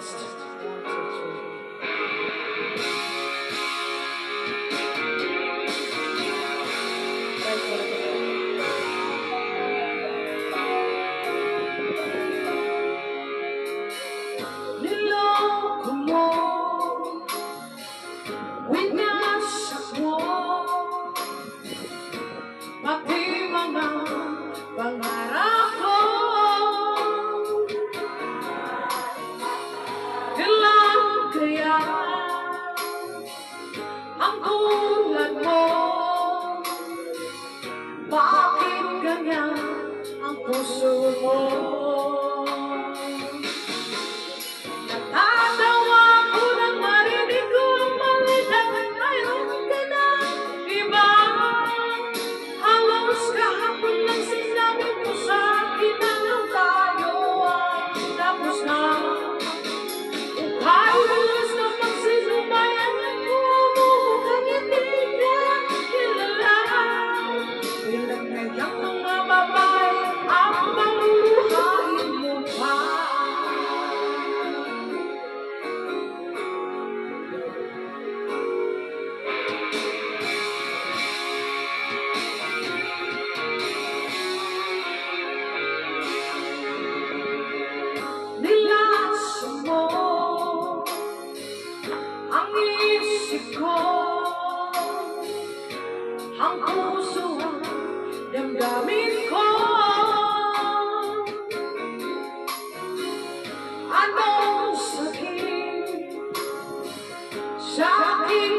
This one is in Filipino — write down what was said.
test. 1, 2, 3. Niloko mo, winasak mo, pati mga pangarap ko. Kailan kaya ang tulad mo? Bakit ganyan ang puso mo? Natatawa ko nang marinig ko ang balitan na mayroon ka ng iba. Halos kahapon lang sinabi mo sa akin na nang tayo ay tapos na. Halos na magsinubayan ako mo kung hindi ka kilala. Ilang kayang mga babae ang maluhain mo pa. Nilasan mo ang isip ko, ang puso ang damdamin ko. Anong sakit sa aking